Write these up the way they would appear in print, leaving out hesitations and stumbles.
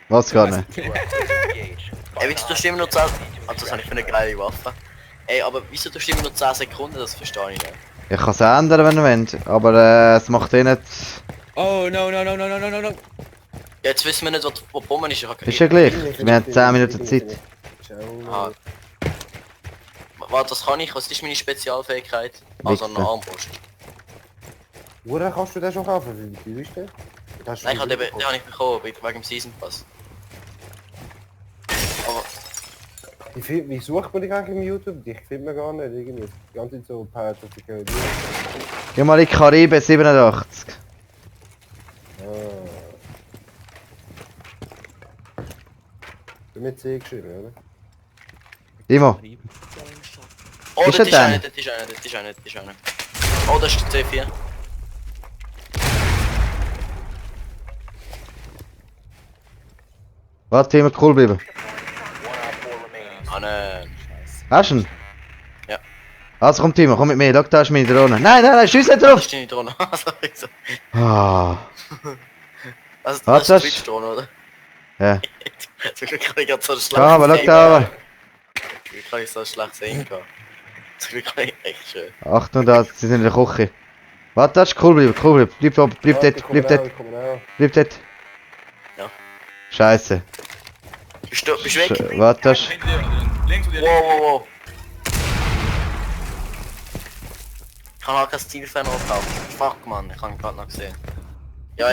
Was gar nicht? Ey, wieso tust du immer nur 10... Also das habe ich für eine geile Waffe. Ey, aber wieso tust du immer nur 10 Sekunden? Das verstehe ich nicht. Ich kann es ändern, wenn ihr wollt, aber es macht eh nicht... Oh, no. Ja, jetzt wissen wir nicht, wo die Bombe ist. Ich habe keine Ist ja gleich, wir haben 10 Minuten Zeit. Ah. Warte, das kann ich. Was ist meine Spezialfähigkeit? Also eine Bitte. Armbrust. Woher kannst du den schon kaufen? Wie viel ist der? Nein, ich habe den nicht bekommen, wegen dem Season Pass. Aber... Wie sucht man die eigentlich im YouTube? Ich finde man gar nicht irgendwie. Die ganze Zeit so Pirates of the Caribbean. Geh mal in die Karibik 87. Du mit C geschrieben, oder? Timo, Oh, Ist das er ist einer, denn? das ist einer, das ist einer, das ist einer. Oh, das ist der C4. warte, Timo, cool bleiben. Ah, nein. Hast du ihn? Ja. Also komm Timo, komm mit mir, schau, da ist meine Drohne. Nein, schieß nicht drauf! Ist die nicht dran? Also, Ah, das Was, ist das- Twitch dran, oder? ja. Zum Glück habe ich gerade so ein schlechtes Ja, aber schau da, aber. Zum Glück habe ich so ein schlechtes Sehen gehabt. Zum Glück habe ich echt schön. Achtung, da, sie sind in der Küche. Warte, das ist cool bleiben, bleib oben, bleib dort, bleib dort. Ja. Scheiße. Bist du weg? Warte, das ist... Hinter dir, links von dir. Wow. Ich kann halt kein Stilfan aufkaufen. Fuck, man, ich habe ihn gerade noch gesehen. Ja,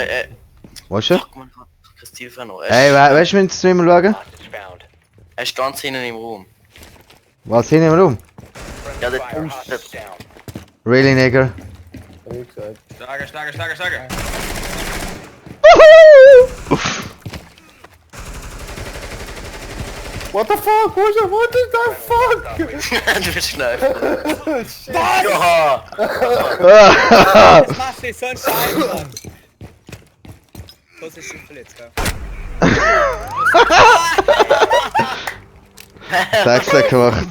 Wo ist er? fuck, man, ich habe kein Stilfan auf. Ey, weißt du, wenn du Streamer schauen? Er ist ganz hinten im Raum. Was hin im Raum? Ja, der... Really, nigger? Hab ich gesagt. Stärker. What the fuck? What the fuck? Du bist schnell. Ja! Das machst du so ein Scheiß, Mann. Das ist schon verletzt, gell? 6 gemacht.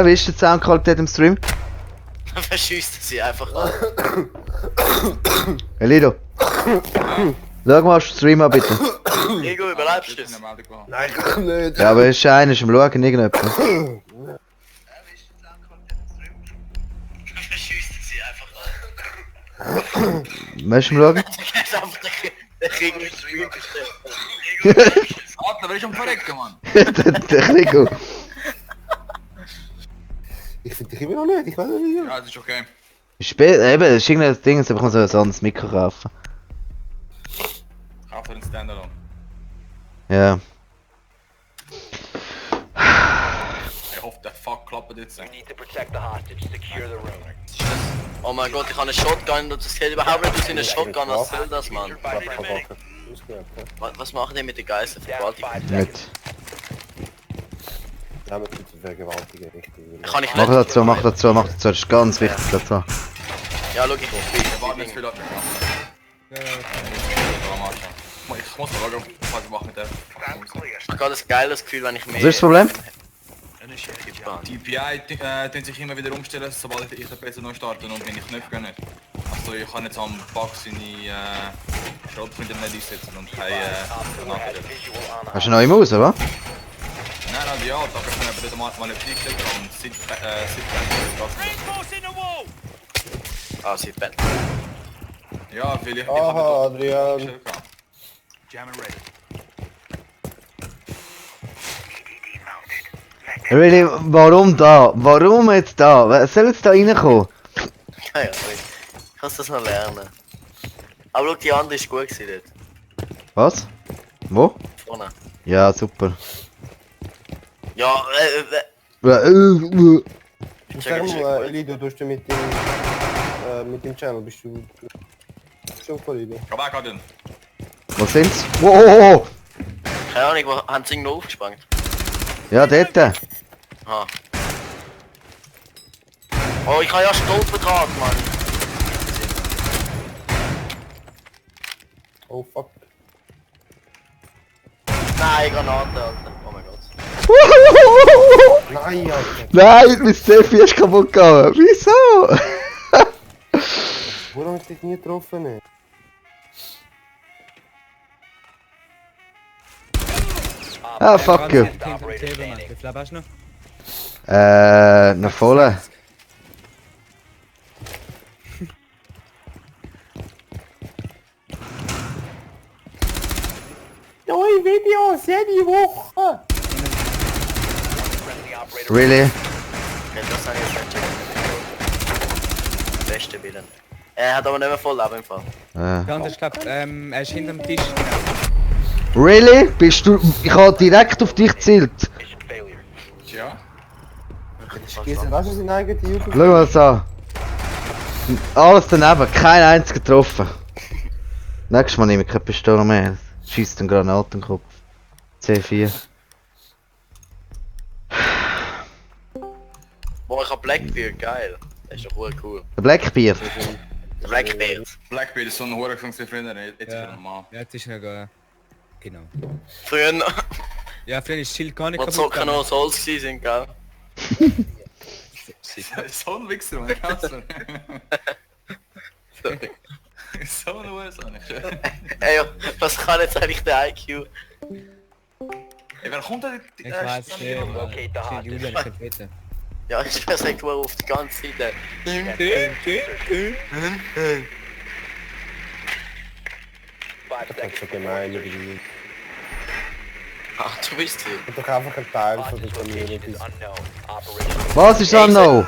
Wie ist die Soundqualität im Stream? Dann verschießt sie einfach an. Hey Lido. Schau mal, Stream an bitte. Ego, überleibst du das? Nein, ich kann nicht. Ja, aber ist einer ist am Schauen, irgendjemand. Dann verschießt sie einfach an. Weißt du am Schauen? Der ist einfach der Krieg mit Stream gestellt. Adler, wer ist am Verrecken, Mann? Der Krigo. Ich finde dich immer noch nicht. Ich weiß nicht, wie. Ja, das ist okay. Eben, es ist irgendein Ding, jetzt bekommst du ein anderes Mikro kaufen. Kauf dir einen Standalone. Ja. Ich hoffe, der Fuck klappt jetzt. Oh mein Gott, ich habe eine Shotgun und das geht überhaupt nicht aus in eine Shotgun. Was soll das, Mann? Was machen die mit den Geiseln? Vergewaltigung? Nicht. Ja, wir sind zu vergewaltigen, richtig. Kann ich Mach nicht. dazu, das ist ganz wichtig dazu. Ja, schau, ich Wir warten jetzt viel ab. Ich muss mal schauen, was ich mache mit der. habe gerade ein geiles Gefühl, wenn ich mehr... Was ist das Problem? Die PI tun sich immer wieder umstellen, sobald ich den PC neu starte und meine Knöpfe gehen nicht. Also ich kann jetzt am Bug seine Schrotflinte nicht einsetzen und keine Granaten. Hast du eine neue Maus, oder? Nein, ja, da kann ich aber nicht mal eine Pflicht und sieht Ah, sie pennt. ja, weil ich Aha, Adrian. Really, warum da? Warum jetzt da? Wer soll jetzt da reinkommen? Keine Ahnung. Ich kann das noch lernen. Aber schau, die andere ist gut gewesen dort. Was? Wo? Vorne. Ja, super. Ja, Sag mal, Eli, du tust mit dem Channel, bist du schon voll Eli? Komm weg, Adrian. Wo sind's? Wow! keine Ahnung, wo haben sie irgendwo aufgespannt? Ja, dort. Ah. Oh, ich habe ja Stolperdraht, Mann. Oh fuck. Nein, Granate, Alter. Oh mein Gott. Nein, Alter. Nein, mein C4 ist kaputt gegangen. Wieso? Warum hat dich nie getroffen? Ah, fuck you. Hinter dem Table, Mann. Wie viel hast du noch? Eine volle. Neue Videos, jede Woche! Really? Ja, das habe ich jetzt nicht checkt. Beste Bilder. Er hat aber nicht mehr voll Leben im Fall. Äh. Der andere ist, glaub, er ist hinter dem Tisch. Really? Bist du... Ich habe direkt auf dich gezielt. Ja. Gießen rasch in seine eigene YouTube. Schau mal das an. Alles daneben, kein einziger getroffen. Nächstes Mal nehme ich keine Pistole mehr. Schießt einen Granatenkopf. C4. Boah, ich hab Blackbeard, geil. Das ist doch cool. Der Blackbeard. Der Blackbeard. Blackbeard ist so ein hoher Funk, Freunde, jetzt ist er normal. Ja, jetzt ist er gar... Genau. Früher noch, Ja, vielleicht ist das Schild gar nicht wo die Socken gegangen. noch aus Holz sind, gell? So ein Wichser, man, kannst du. Sorry. So ein Hurensohn. Ey, was kann jetzt eigentlich der IQ? Ey, wer kommt da? Ich weiß nicht, Schild Julian, ich kann beten. Ja, ich sagt nur auf die ganze Seite. Das ist so gemein, irgendwie. Ah, du bist hier. Ich bin doch einfach ein Teil von der Community. Was ist das noch?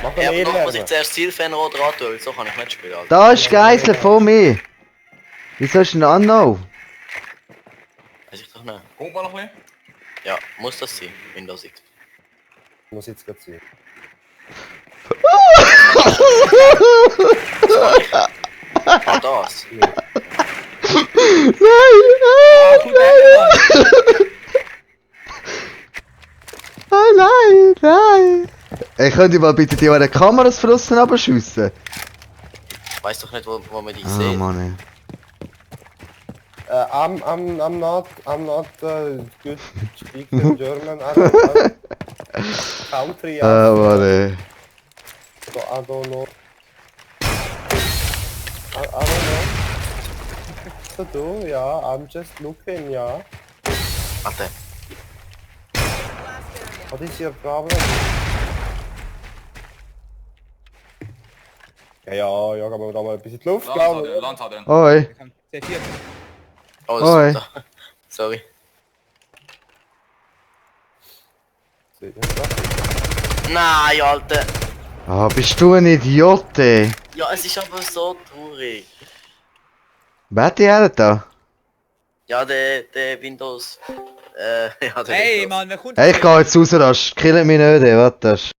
Mach Ja, mal aber noch muss ich mehr. zuerst Zielfernrohr dran tun, weil so kann ich nicht spielen, Alter. Da ist Geisel vor mir. Wieso ist denn Unknown? Weiß ich doch nicht. Kommt mal noch ein Ja, muss das sein, Windows X. Muss jetzt gerade sein. Ah, das. Oh nein, nein. Ey, könnt ihr mal bitte die eure Kameras von außen abschiessen? Ich weiß doch nicht, wo man die Ah, sieht. Mann. I'm not good speaking German. Country. Ah, Mann. So, I don't know. I don't know. What to do? Yeah, I'm just looking. Yeah. Warte. What is your problem? Ja, gehen wir da mal ein bisschen in die Luft, glaube ich. Land hat er. Oi. C4. Oh, Oi. das ist da. Sorry. Nein, Alter. Ah, bist du ein Idiot, ey? Ja, es ist aber so traurig. Wer hat die her da? Ja, der Windows. Ja, der Hey, Windows. Mann, wer kommt Hey, ich geh jetzt raus, rasch. Killt mich nicht, ey. Was das?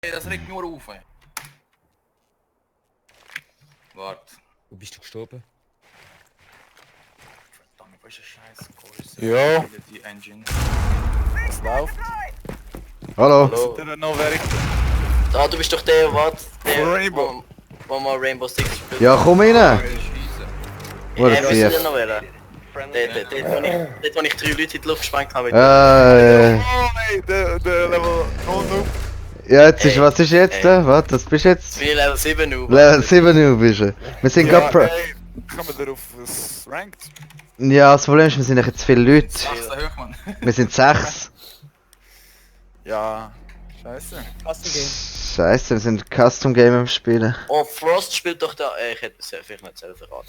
Ey, das regt mich nur auf, ey. Warte. Wo bist du gestorben? Verdammt, was ist der Scheiß? Ja. Die Engine. Was läuft? Hallo. Hallo. Der noch wer Ah, du bist doch der, was? Der, Von Rainbow. Wo mal Rainbow Six gespielt Ja, komm rein. Scheiße. Wo Ey, ist was die? ist denn noch wählen? Dort, wo ich 3 Leute in die Luft gesprengt habe. Oh nein, der Level 0 Ja, jetzt ist, Ey, was ist jetzt ey. da? Was, das bist jetzt? Wie Level 7 nu. Level 7 nu bist du. Wir sind Ja, grad pro... ey, kommen wir auf das Ranked? Ja, das Problem ist, wir sind nicht zu viele Leute. Das ist der Höchmann. Wir sind 6. Ja, scheiße. Kasten-Game. Scheiße, wir sind Custom Game am Spielen. Oh, Frost spielt doch da. Ich hätte es vielleicht nicht selber verraten.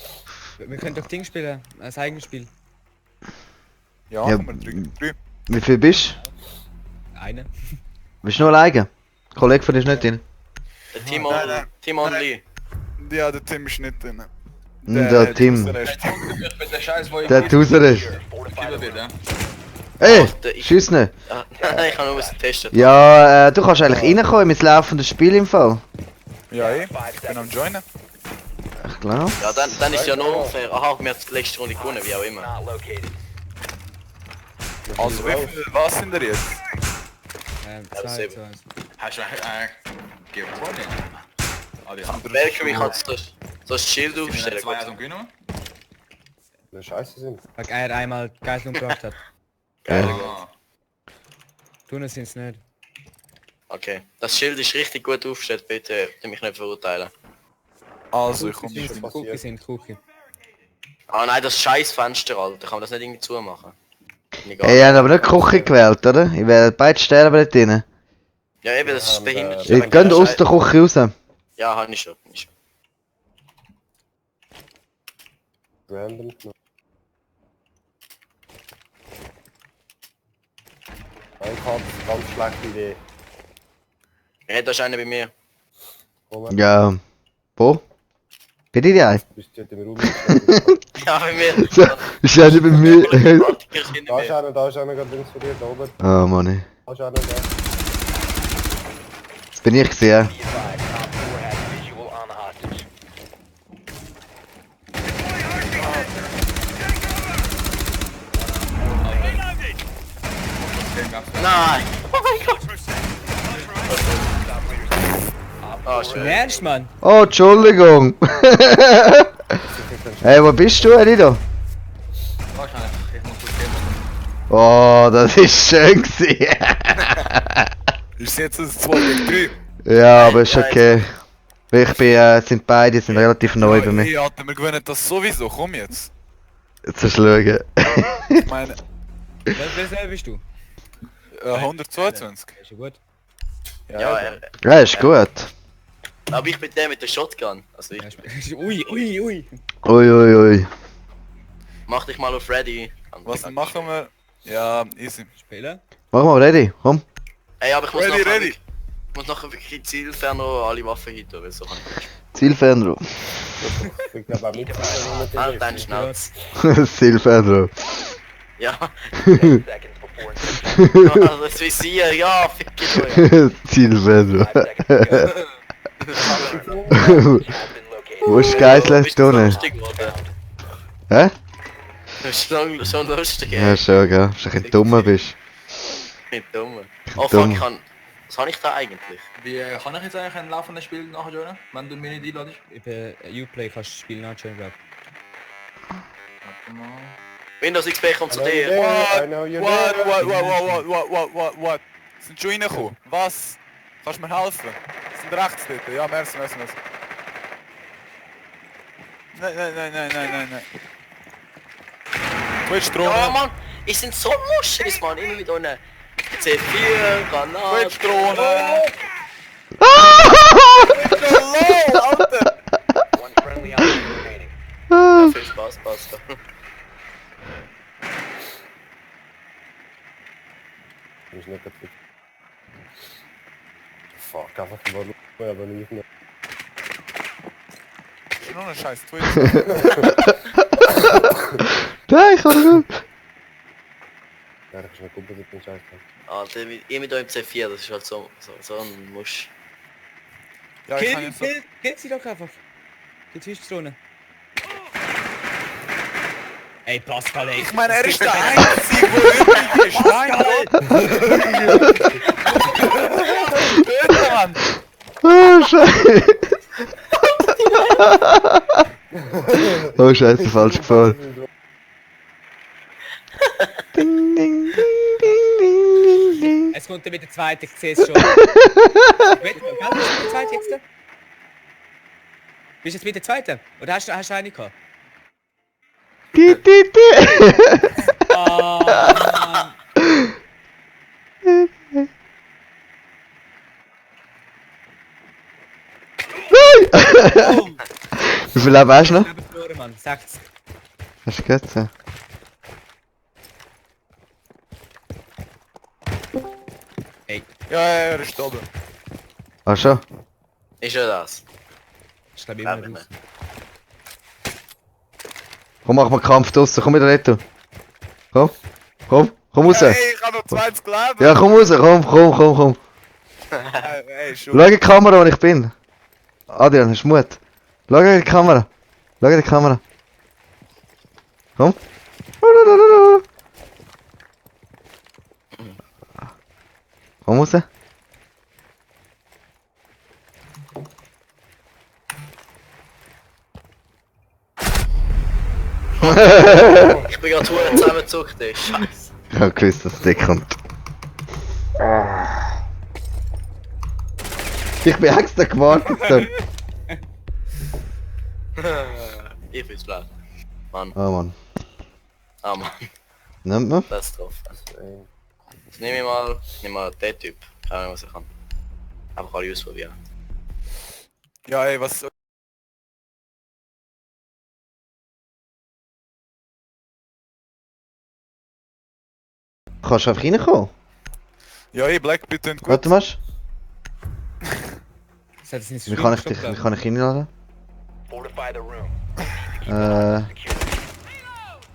Wir können doch Ding spielen, ein eigenes Spiel. Ja, Ja, kommen wir 3. Wie viel bist Eine. du? Bist du nur alleine? Ein Kollege von dir ist nicht drin. Der nein. Team Only. Ja, der Tim ist nicht drin. Der hat Tim. Hausarrest. Mit der Scheiß, wo ich Der hat Hausarrest. Killer wird, ja. Ey, Warte, ich- schiss nicht. Ja, ich kann nur was testen. Ja, du kannst eigentlich reinkommen ins laufende Spiel im Fall. Ja, ich bin am Joinen. Ich glaube. Ja, dann ist ja noch unfair. Aha, wir haben die letzte Runde gewonnen, wie auch immer. Also, wie viel, was sind wir jetzt? 2, sieben. 2. Hast du Game of Thrones? Ah, die haben Merke, ich kann so ein Schild aufstellen. zwei Eisen genommen. Eine Scheiße sind. Weil er einmal Geisel umgebracht hat. Ah. Tun es sind's nicht. Okay. Das Schild ist richtig gut aufgestellt, bitte mich nicht verurteilen. Also, ich komme Cookies schon. sind Cookie sind Cookie. Ah nein, das scheiß Fenster, Alter. Kann man das nicht irgendwie zumachen? Egal. Ey, ihr habt aber nicht Küche gewählt, oder? Ich werde beide sterben dort drin. Ja eben, das ist behindert. Ihr geht aus der Küche raus. Ja, hab ich schon. Hab ich schon. Random genommen. Ich hab ganz schlechte Idee. Ja, da ist einer bei mir. Komm, Ja. Wo? Geht ihr die ein? du bist dort im Raum. Ja, bei mir. So, ist ja nicht bei mir. Da ist einer gerade links von dir, da oben. Oh Mann. Da ist einer da. Das bin ich gesehen. Nein! Oh mein Gott! Ah, schön. Ernst, Mann? Oh, Entschuldigung. Hey, wo bist du, Elido? Wahrscheinlich. Ich muss das geben. Oh, das ist schön gewesen. Ist jetzt ein 2 gegen 3? Ja, aber ist okay. Ich bin, sind beide sind relativ neu bei mir. Hey, Alter, wir gewinnen das sowieso. Komm jetzt. Jetzt hast du schauen. Ich meine, Wer bist du? 122. Ist ja gut. Ja, Ja, ist gut. aber ich bin der mit der Shotgun. Also ich Ui. Ui, ui, ui. mach dich mal auf Ready. Was machen wir? Ja, easy. Spielen? Mach mal ready, komm. Ey, aber ich muss Ready, nachher ready. Ich muss nachher wirklich zielferner alle Waffen hitten, weil so kann ich nicht. Zielfernrohr. Ich glaube auch mit. Ah, deine Schnauze. Zielfernrohr. Ja. Ah, das Visier, ja, fick dich doch. Zielfernrohr. Wo ist die Geisel Bist du drinnen? lustig geworden? Hä? Das ist schon lustig, Ja, ey. schon, gell? Dass du ein bisschen dummer bist. Nicht dumm. Oh fuck, Dumm. was habe ich da eigentlich? Wie kann ich jetzt eigentlich ein laufendes Spiel nachjoinen, wenn du mir nicht einladest? Über Uplay kannst du das Spiel nachschauen, glaub Warte mal. Windows XP kommt zu I know you're dir. there, I know you're there. What? Sind schon reingekommen? Was? Kannst du mir helfen? Sind rechts dort? Ja, merci. Nein. Twitch Ja, Drohne. Mann, ich sind so Muschis, Mann. Immer mit einer C4, Granate. Twitch Drohne. Alter. Ja, viel Spaß, passt. Du bist nicht kaputt. Fuck, einfach mal aber nicht mehr. Ist noch ein scheiß Twitch. Nein, ich kann nicht. Ja, ich kann nicht gut mit dem Scheiß. Alter, ihr mit eurem C4, das ist halt so ein Musch. Ja, ich kann jetzt so... Kill sie doch einfach. Die Zwischenzone. Ey, Pascal, ey. Ich meine, er ist der Einzige, der übrig ist. Nein, Töte, Mann. Oh, Scheiße. Oh, Scheiße, falsch gefahren. Ding, ding, ding, ding, ding, ding. Es kommt dann mit der zweiten, ich sehe es schon. Bist du mit der zweiten jetzt? Bist du jetzt mit der zweiten? Oder hast du eine gehabt? Di, di, di. Oh, Mann. Wie viel Leben hast du noch? Ich habe verloren, Mann. 60. Hast du gehört? So. Ja, er ist oben. Ach schon? Ist ja das. Ich glaube Ja, immer nicht raus. mehr. Komm, mach mal Kampf draussen, komm wieder rein. Komm raus. Hey, ich habe noch 20 Leben. Ja, komm raus, komm. Hey, schon. Schau in die Kamera, wo ich bin. Adrian, hast du Mut? Schau in die Kamera. Komm. Komm raus. Ich bin gerade verdammt zusammengezuckt, ey. Scheiße. Ich hab gewusst, dass der kommt. Ich bin extra gewartet. So. Ich bin's blau. Mann. Oh Mann. Ah Mann, Nimmt man? das ist drauf. Ey. Jetzt nehme ich mal den Typ. Keine Ahnung, was ich kann. Einfach alle ausprobieren. Ja, ey, was... Kannst du einfach reinkommen? Ja, ey, Black, bitte und gut. Warte mal. Das hat es nicht so Wie schlimm kann ich gestoppt, dich, wie kann ich reinladen?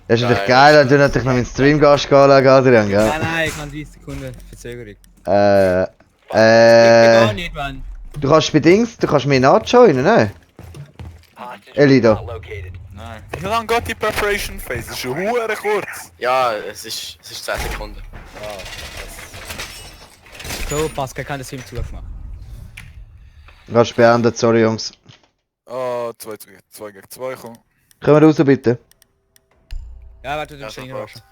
Das ist natürlich geil, wenn du natürlich noch meinen Stream gehst anschauen, Adrian, gell? Nein, ich kann 30 Sekunden Verzögerung. Äh, Gar nicht, Mann. du kannst bei Dings, du kannst mich nachjoinen, ne? Elido. Nein. Wie lange geht die Preparation Phase? Das ist schon hure kurz. Ja, es ist 10 Sekunden. So, Pascal kann das Film zugemacht. Du kannst beenden, sorry Jungs. Ah, 2 gegen 2, komm. Können wir raus bitte? Ja, warte, du Ja, bist sofort. reinraschen.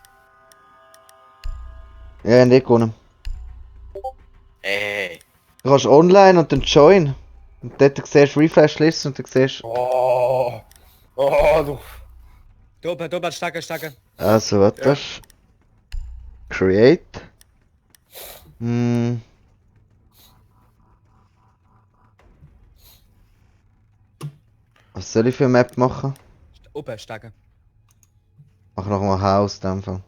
Ja, nicht gewonnen. Hey. Du kannst online und dann join. Und dort siehst du Refresh-List und dann siehst du... Oh, oh, du. Doppelt, starke. Also, was das? Create. Hm. Was soll ich für eine Map machen? Open, starke. Mach noch mal Haus in dem Fall.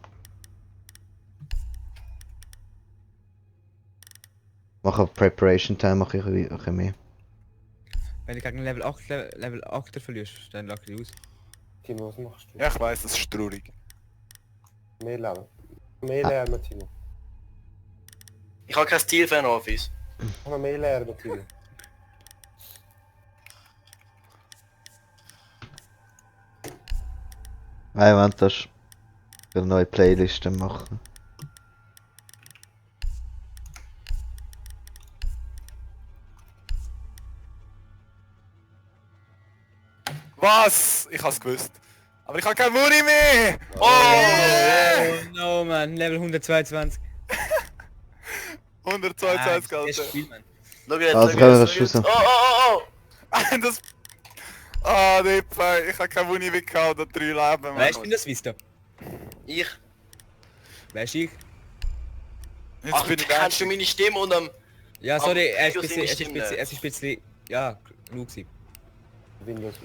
Mach auf Preparation Time, mach ich ein bisschen mehr. Wenn du gegen Level 8 verlierst, dann lach ich aus. Timo, was machst du? Ja, ich weiß, das ist traurig. Mehr Leben. Mehr lernen, Timo. Ich habe kein Stil für ein Office. Ich kann mehr lernen, Timo. Nein, Moment, das ist eine neue Playlist machen. Was? Ich hab's gewusst. Aber ich hab kein Muni mehr! Oh! Oh no, man, Level 122. 122, Das Alter. Spiel, man. Schau jetzt, Also, schau können wir jetzt, das schau jetzt. schiessen? Oh! Das... Ah, nee, ich hab kein Muni mehr gehabt, oder 3 Leben, Mann. Weißt du, das wisst ihr? Ich? Weißt du ich? Jetzt Ach, bin ich kennst du einzig. meine Stimme und Ja, Aber sorry, Videos sind nicht Stimme. es ist ein bisschen, ja, genug gewesen. Windows auf.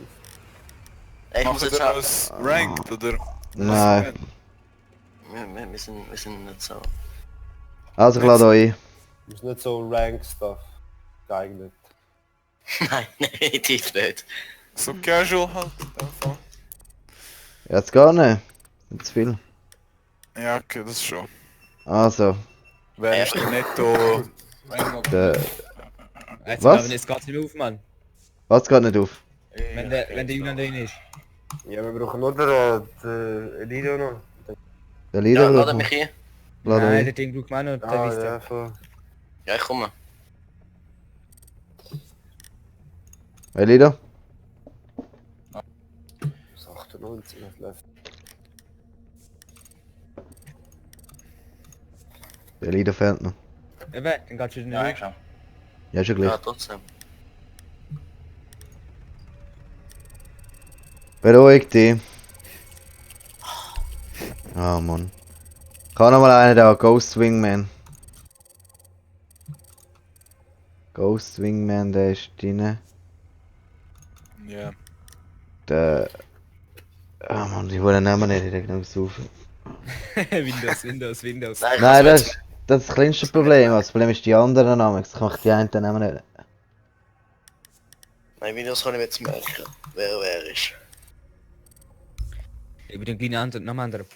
Ey, ich muss Machen jetzt wir schnell... das Ranked, oder? Nein. Wir sind nicht so... Also, ich lade euch ein. Das ist nicht so Rank-Stuff geeignet. Nein, definitiv nicht. So casual halt. Einfach. Jetzt gar nicht. Nicht zu viel. Ja, okay, das schon. Also, Wer ist der Netto? der... Jetzt Was? aber jetzt geht's nicht mehr auf, Mann. Was geht nicht auf? Wenn der Julian drin ist. Ja, wir brauchen nur den Elido noch. Der Ja, Lieder lade oder? mich hier. Lade Nein, euch der Ding braucht man auch noch, der Ah, wisst ja, ihr. voll. Ja, ich komme. ein. Lieder? 98 noch läuft. Der Lieder fehlt noch. Eben, dann geht's wieder nicht schon. Ja, schon Ja, gleich. trotzdem. Beruhig dich. Ah, Mann. Ich habe noch mal einen, der Ghost Wingman. Ghost Wingman, der ist drin. Ja. Der... Ah, Mann, die wollen Namen nicht, ich reg noch auf. Windows. Nein, ich Nein, kann's das jetzt- ist das kleinste Problem. Das Problem ist die anderen Namen. Ich kann die einen Namen nicht. Nein, Videos kann ich mir jetzt merken. Wer ist. Ich bin den kleinen Namen anderen.